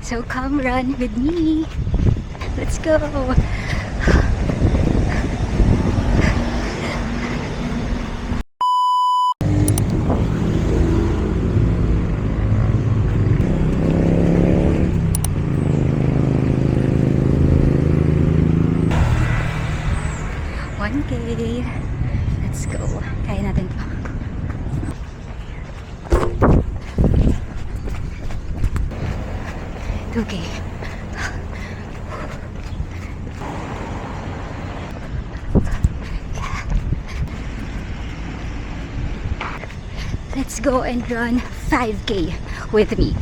So come run with me. Let's go. Okay, let's go. Kaya natin to. Okay. Let's go and run 5K with me.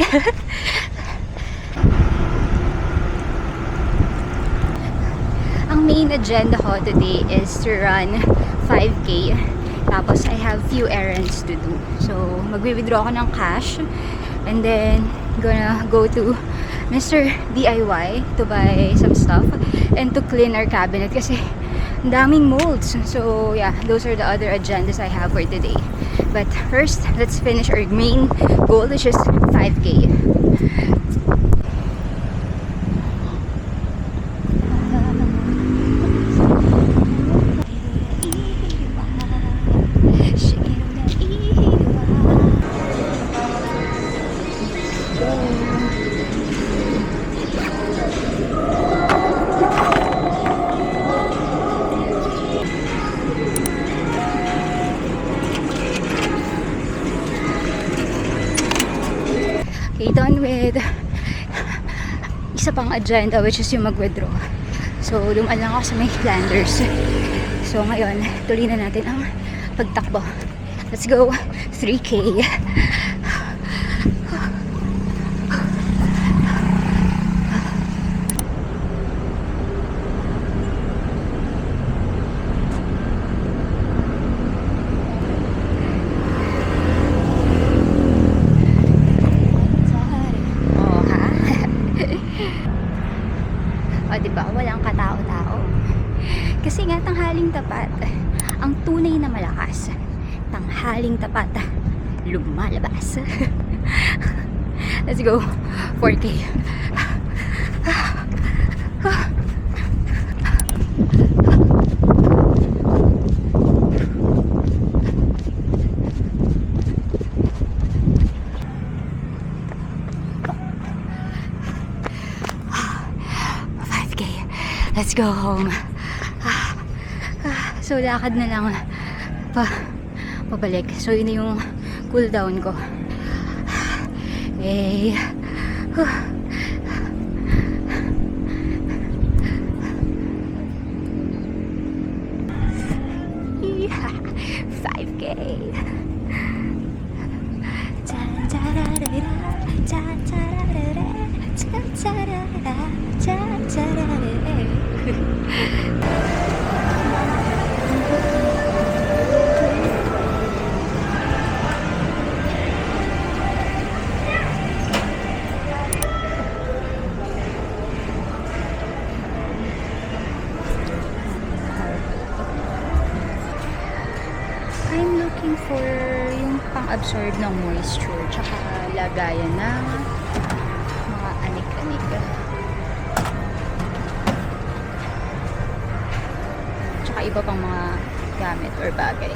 Ang main agenda ko today is to run 5K. Tapos I have few errands to do. So magwi-withdraw ako ng cash and then gonna go to Mr. DIY to buy some stuff and to clean our cabinet kasi ang daming molds. So yeah, those are the other agendas I have for today. But first, let's finish our main goal, which is 5K. Okay, done with isa pang agenda, which is yung mag-withdraw. So, dumaan lang ako sa may Flanders. So, ngayon, tuloy na natin ang pagtakbo. Let's go! 3K! O, diba? Walang katao-tao. Kasi nga, tanghaling tapat, ang tunay na malakas. Tanghaling tapat, lumalabas. Let's go. 4K. Let's go home. So, lakad na lang pabalik. So, yun yung cool down ko. Hey. 5K. I'm looking for yung pang-absorb ng moisture tsaka lagayan ng mga anik-anik. Tsaka iba pang mga gamit or bagay.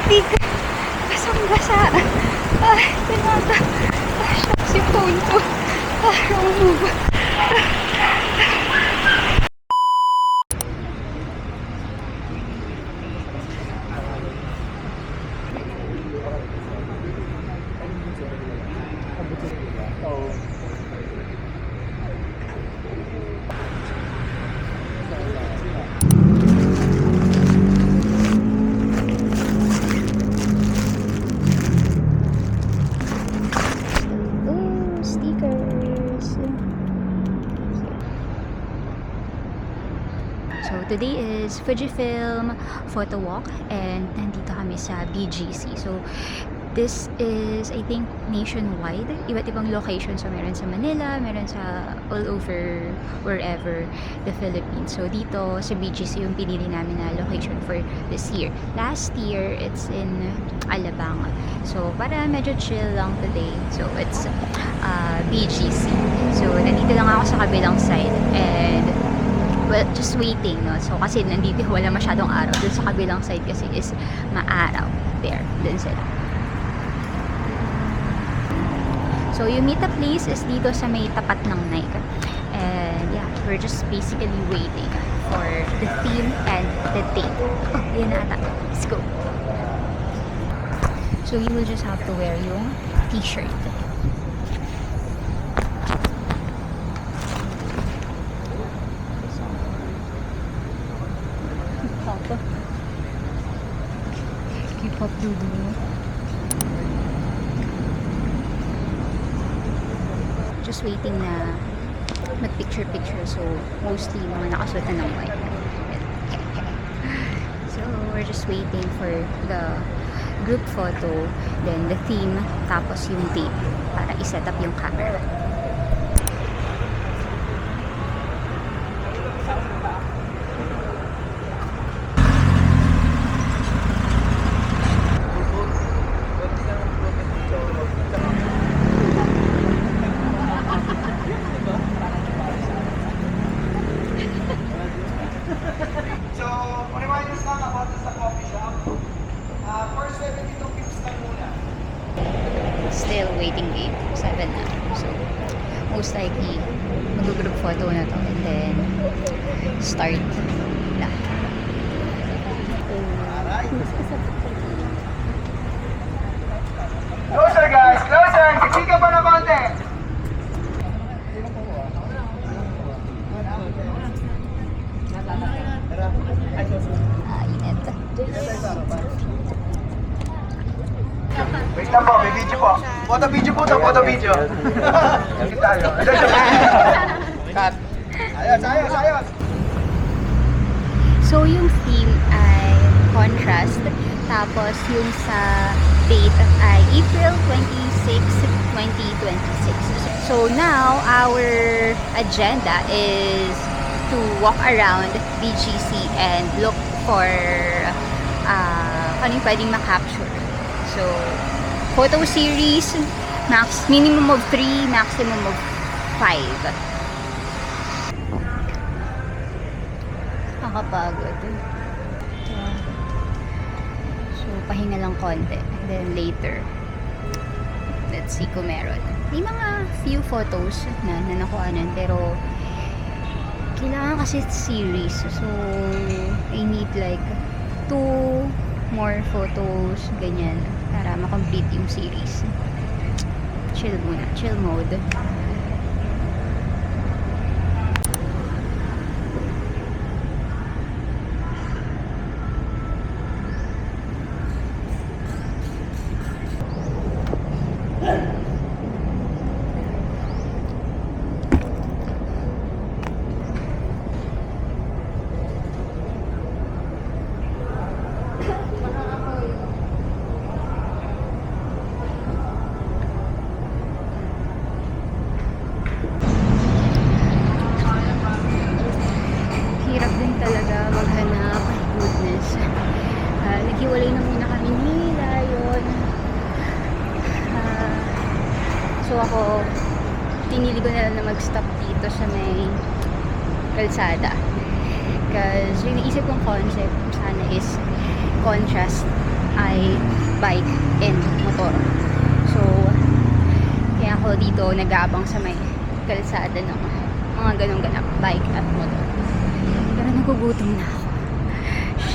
putik. Basang-basa. Tinata. Shucks yung phone ko. Wrong move. Oh, stickers. So, today is Fujifilm photo walk and nandito kami sa BGC. So, this is, I think, nationwide. Iba't ibang location. So, meron sa Manila, meron sa all over, wherever the Philippines. So, dito sa BGC yung pinili namin na location for this year. Last year, it's in Alabang. So, para medyo chill lang today. So, it's BGC. So, nandito lang ako sa kabilang side. And, well, just waiting, no? So, kasi nandito wala masyadong araw. Dun sa kabilang side kasi is maaraw. There, dun sila. So, yung meetup place is dito sa may tapat ng Nike. And, yeah, we're just basically waiting for the theme and the date. Oh, yun na ata. Let's go. So, you will just have to wear yung t-shirt. K-pop dudu. Just waiting na mag-picture-picture. So, mostly mga nakasuot na ng white. So, we're just waiting for the group photo, then the theme, tapos yung date para i-set up yung camera. Still waiting game. 7 na. So, most likely, mag-group photo na to and then start na. Closer guys, closer! Siksika pa na konti! Init. Wait lang po, may video po. Photo video po ito, photo video. Hindi tayo. Cut. Ayos. So, yung theme ay contrast. Tapos, yung sa date ay April 26, 2026. So, now, our agenda is to walk around BGC and look for ano yung pwedeng makapture. So, photo series, minimum of 3, maximum of 5. Nakakapagod. So, pahinga lang konti. And then later, let's see kung meron. May mga few photos na nakuhanan, pero kailangan kasi series. So, I need like 2 more photos, ganyan, para makomplete yung series. Chill muna. Chill mode. Hirap din talaga maghanap. My goodness. Naghiwalay na muna kami ni Lion. So ako, pinili ko na lang na mag-stop dito sa may kalsada. Because yung naisip kong concept sana is contrast ay bike and motor. So, kaya ako dito nag-aabang sa may kalsada ng mga ganong ganap, bike at motor. Pero nagugutom na ako.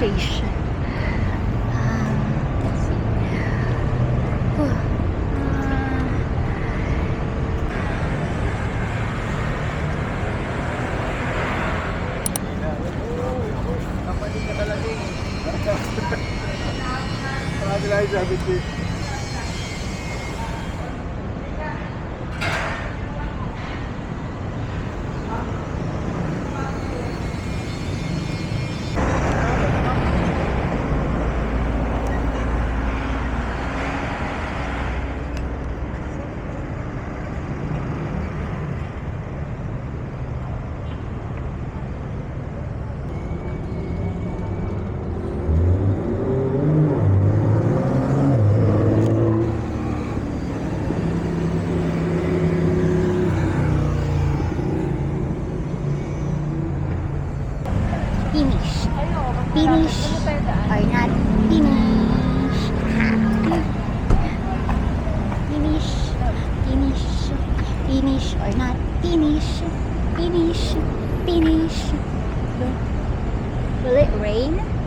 Sheesh. Let's see. Kapatid ka talaga eh. Marami lang yung sabi ko. Finish. Finish or not finish. Finish. Finish. Finish or not finish. Finish. Finish. Will it rain?